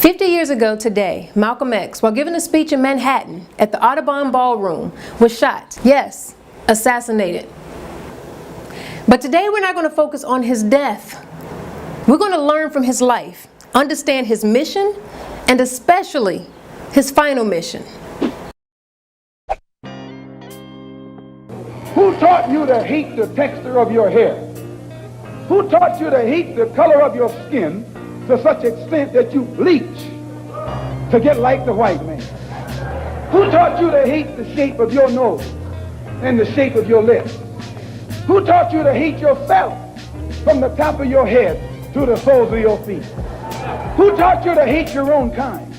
50 years ago today, Malcolm X, while giving a speech in Manhattan at the Audubon Ballroom, was shot. Yes, assassinated. But today we're not going to focus on his death. We're going to learn from his life, understand his mission, and especially his final mission. Who taught you to hate the texture of your hair? Who taught you to hate the color of your skin to such extent that you bleach to get like the white man? Who taught you to hate the shape of your nose and the shape of your lips? Who taught you to hate yourself from the top of your head to the soles of your feet? Who taught you to hate your own kind?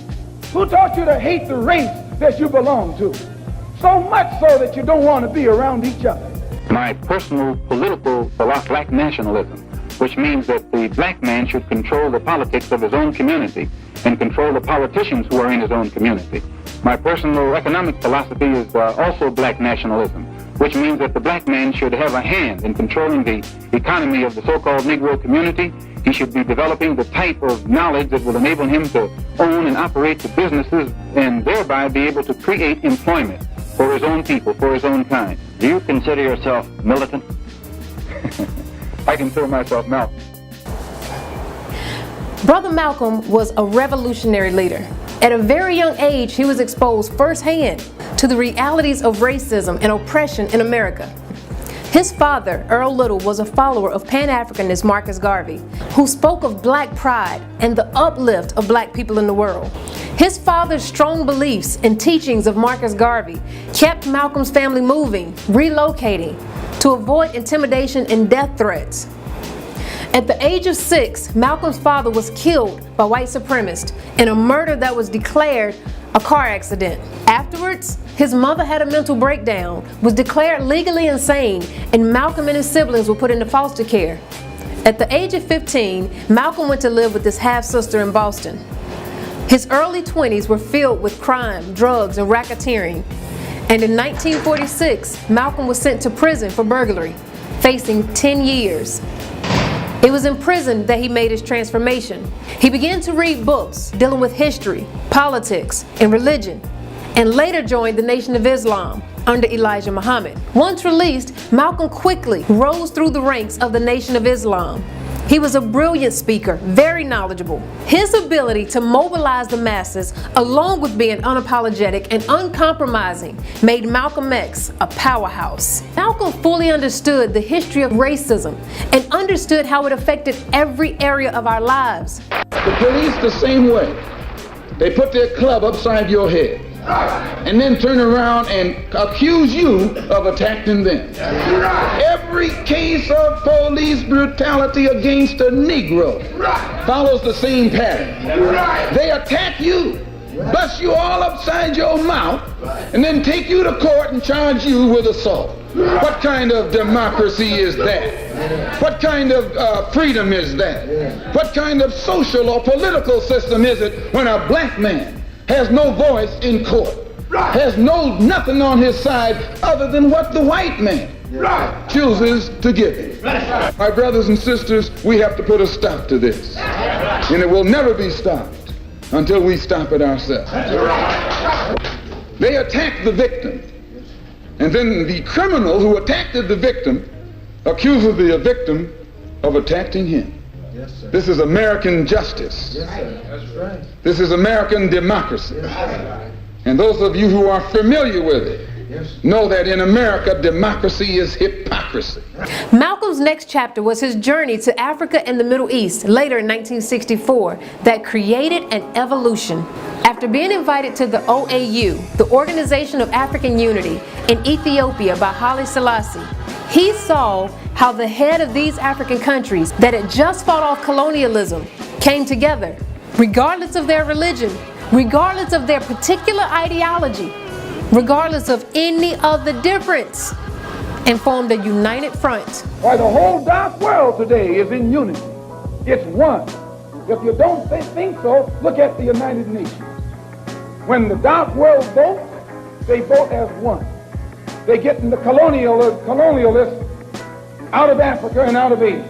Who taught you to hate the race that you belong to? So much so that you don't want to be around each other. My personal political philosophy, black nationalism, which means that the black man should control the politics of his own community and control the politicians who are in his own community. My personal economic philosophy is also black nationalism, which means that the black man should have a hand in controlling the economy of the so-called Negro community. He should be developing the type of knowledge that will enable him to own and operate the businesses and thereby be able to create employment for his own people, for his own kind. Do you consider yourself militant? I consider myself Malcolm. Brother Malcolm was a revolutionary leader. At a very young age, he was exposed firsthand to the realities of racism and oppression in America. His father, Earl Little, was a follower of Pan-Africanist Marcus Garvey, who spoke of black pride and the uplift of black people in the world. His father's strong beliefs and teachings of Marcus Garvey kept Malcolm's family moving, relocating, to avoid intimidation and death threats. At the age of 6, Malcolm's father was killed by white supremacists in a murder that was declared a car accident. Afterwards, his mother had a mental breakdown, was declared legally insane, and Malcolm and his siblings were put into foster care. At the age of 15, Malcolm went to live with his half-sister in Boston. His early 20s were filled with crime, drugs, and racketeering. And in 1946, Malcolm was sent to prison for burglary, facing 10 years. It was in prison that he made his transformation. He began to read books dealing with history, politics, and religion, and later joined the Nation of Islam under Elijah Muhammad. Once released, Malcolm quickly rose through the ranks of the Nation of Islam. He was a brilliant speaker, very knowledgeable. His ability to mobilize the masses, along with being unapologetic and uncompromising, made Malcolm X a powerhouse. Malcolm fully understood the history of racism and understood how it affected every area of our lives. The police the same way. They put their club upside your head and then turn around and accuse you of attacking them. Every case of police brutality against a Negro follows the same pattern. They attack you, bust you all upside your mouth, and then take you to court and charge you with assault. What kind of democracy is that? What kind of freedom is that? What kind of social or political system is it when a black man has no voice in court, has nothing on his side other than what the white man chooses to give him? My brothers and sisters, we have to put a stop to this. And it will never be stopped until we stop it ourselves. They attack the victim. And then the criminal who attacked the victim accuses the victim of attacking him. Yes, sir. This is American justice. Yes, sir. That's right. This is American democracy. Yes, and those of you who are familiar with it know that in America, democracy is hypocrisy. Malcolm's next chapter was his journey to Africa and the Middle East, later in 1964, that created an evolution. After being invited to the OAU, the Organization of African Unity, in Ethiopia by Haile Selassie, he saw how the head of these African countries that had just fought off colonialism came together, regardless of their religion, regardless of their particular ideology, regardless of any other difference, and formed a united front. Why, the whole dark world today is in unity. It's one. If you don't think so, look at the United Nations. When the dark world votes, they vote as one. They get the colonialists out of Africa and out of Asia,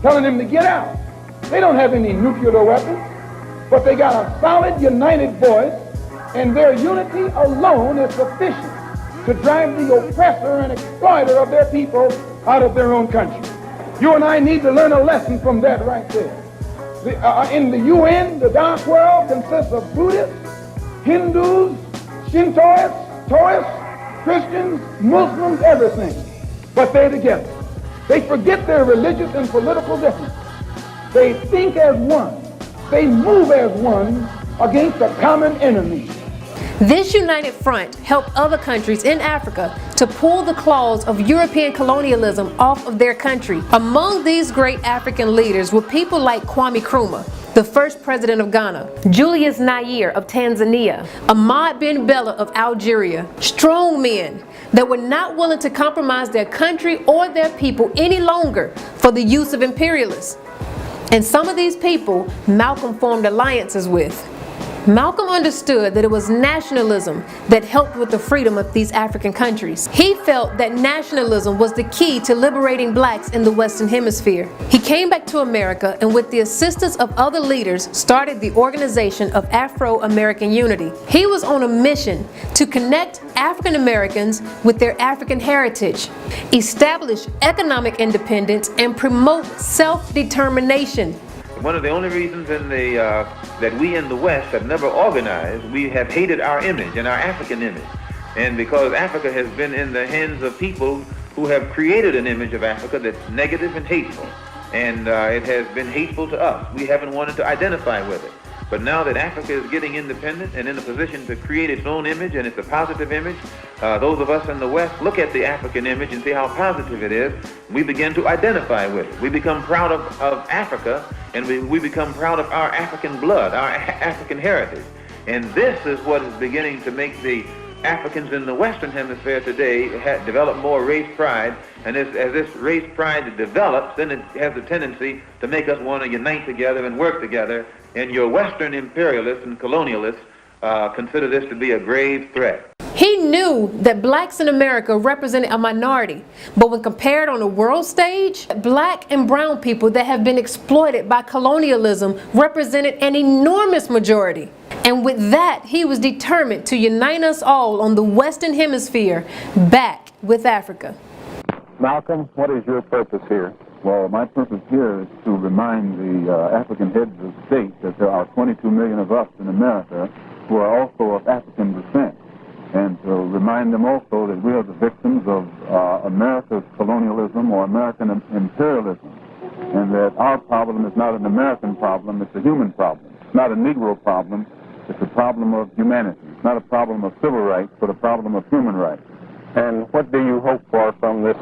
telling them to get out. They don't have any nuclear weapons. but they got a solid, united voice, and their unity alone is sufficient to drive the oppressor and exploiter of their people out of their own country. You and I need to learn a lesson from that right there. In the UN, the dark world consists of Buddhists, Hindus, Shintoists, Taoists, Christians, Muslims, everything. But they're together. They forget their religious and political differences. They think as one. They move as one against a common enemy. This united front helped other countries in Africa to pull the claws of European colonialism off of their country. Among these great African leaders were people like Kwame Nkrumah, the first president of Ghana, Julius Nyerere of Tanzania, Ahmad bin Bella of Algeria, strong men that were not willing to compromise their country or their people any longer for the use of imperialists. And some of these people Malcolm formed alliances with. Malcolm understood that it was nationalism that helped with the freedom of these African countries. He felt that nationalism was the key to liberating blacks in the Western Hemisphere. He came back to America and with the assistance of other leaders started the Organization of Afro-American Unity. He was on a mission to connect African Americans with their African heritage, establish economic independence, and promote self-determination. One of the only reasons that we in the West have never organized, we have hated our image and our African image. And because Africa has been in the hands of people who have created an image of Africa that's negative and hateful. And it has been hateful to us. We haven't wanted to identify with it. But now that Africa is getting independent and in a position to create its own image, and it's a positive image, those of us in the West look at the African image and see how positive it is. We begin to identify with it. We become proud of Africa, and we become proud of our African blood, our African heritage. And this is what is beginning to make the Africans in the Western Hemisphere today develop more race pride. And as this race pride develops, then it has a tendency to make us want to unite together and work together. And your Western imperialists and colonialists consider this to be a grave threat. He knew that blacks in America represented a minority, but when compared on a world stage, black and brown people that have been exploited by colonialism represented an enormous majority. And with that, he was determined to unite us all on the Western Hemisphere back with Africa. Malcolm, what is your purpose here? Well, my purpose here is to remind the African heads of state that there are 22 million of us in America who are also of African descent, and to remind them also that we are the victims of America's colonialism or American imperialism, and that our problem is not an American problem, it's a human problem. It's not a Negro problem, it's a problem of humanity. It's not a problem of civil rights, but a problem of human rights. And what do you hope for from this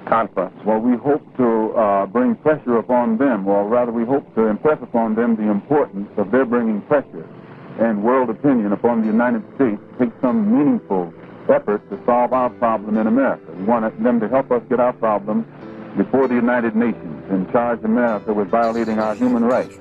conference? Well, we hope to bring pressure upon them, or rather we hope to impress upon them the importance of their bringing pressure and world opinion upon the United States to take some meaningful effort to solve our problem in America. We want them to help us get our problem before the United Nations and charge America with violating our human rights.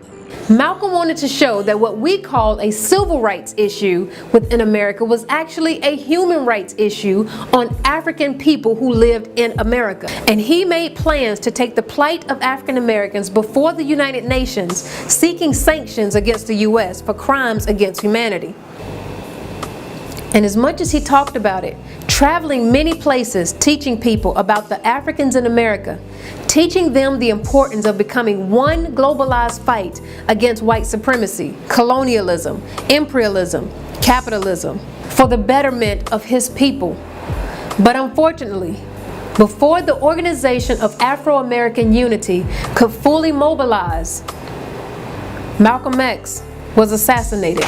Malcolm wanted to show that what we call a civil rights issue within America was actually a human rights issue on African people who lived in America. And he made plans to take the plight of African Americans before the United Nations, seeking sanctions against the U.S. for crimes against humanity. And as much as he talked about it, traveling many places, teaching people about the Africans in America, teaching them the importance of becoming one globalized fight against white supremacy, colonialism, imperialism, capitalism, for the betterment of his people. But unfortunately, before the Organization of Afro-American Unity could fully mobilize, Malcolm X was assassinated.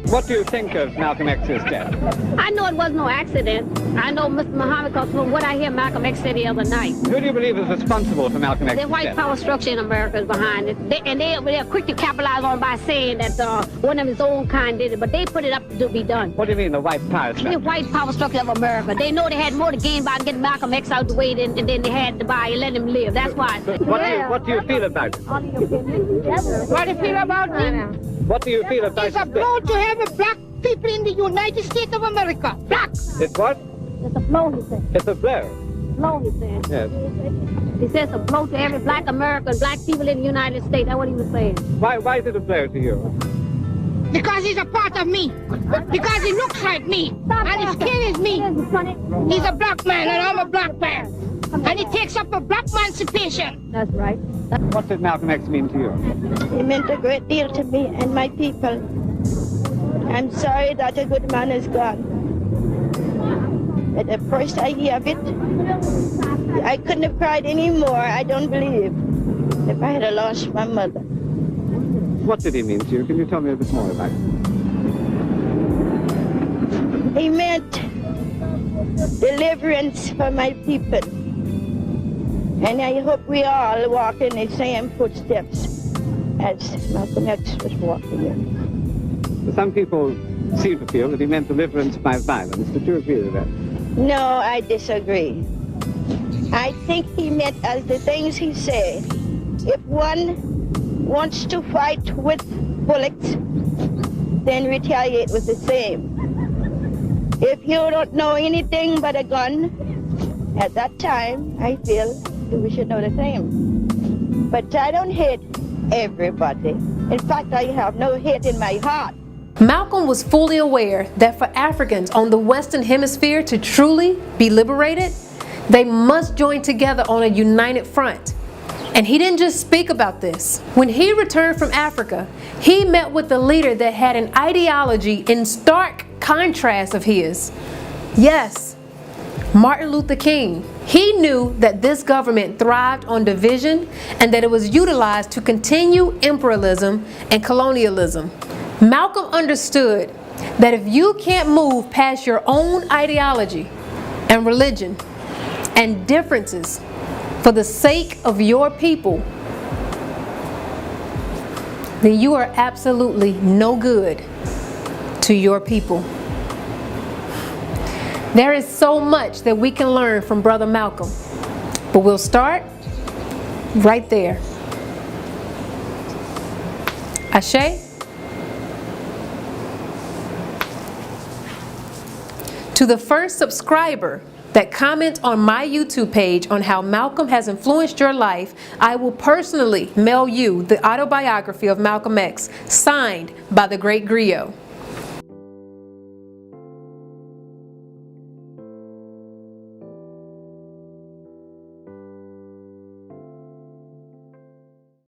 What do you think of Malcolm X's death? I know it was no accident. I know Mr. Muhammad, because from what I hear Malcolm X said the other night. Who do you believe is responsible for Malcolm X's The white death? power structure in America is behind it. They're quick to capitalize on by saying that one of his own kind did it, but they put it up to be done. What do you mean, the white power The structure? white power structure of America. They know they had more to gain by getting Malcolm X out the way than they had to buy and let him live. That's why. What do you feel about it? What do you feel about me? What do you feel about It's a his death? blow to every black people in the United States of America. Black. It's what? It's a blow, he said. It's a blow. Blow, he said. Yes. He says a blow to every black American, black people in the United States. That's what he was saying. Why is it a blow to you? Because he's a part of me. Because he looks like me. And his skin is me. He's a black man and I'm a black man. And he takes up a black emancipation. That's right. What did Malcolm X mean to you? He meant a great deal to me and my people. I'm sorry that a good man is gone. At the first I hear of it, I couldn't have cried anymore, I don't believe, if I had lost my mother. What did he mean to you? Can you tell me a bit more about it? He meant deliverance for my people. And I hope we all walk in the same footsteps as Malcolm X was walking in. Some people seem to feel that he meant deliverance by violence. Did you agree with that? No, I disagree. I think he meant as the things he said. If one wants to fight with bullets, then retaliate with the same. If you don't know anything but a gun, at that time, I feel we should know the same. But I don't hate everybody. In fact, I have no hate in my heart. Malcolm was fully aware that for Africans on the Western Hemisphere to truly be liberated, they must join together on a united front. And he didn't just speak about this. When he returned from Africa, he met with a leader that had an ideology in stark contrast of his. Yes, Martin Luther King. He knew that this government thrived on division and that it was utilized to continue imperialism and colonialism. Malcolm understood that if you can't move past your own ideology and religion and differences for the sake of your people, then you are absolutely no good to your people. There is so much that we can learn from Brother Malcolm, but we'll start right there. Ashe. To the first subscriber that comments on my YouTube page on how Malcolm has influenced your life, I will personally mail you the autobiography of Malcolm X, signed by the great Griot.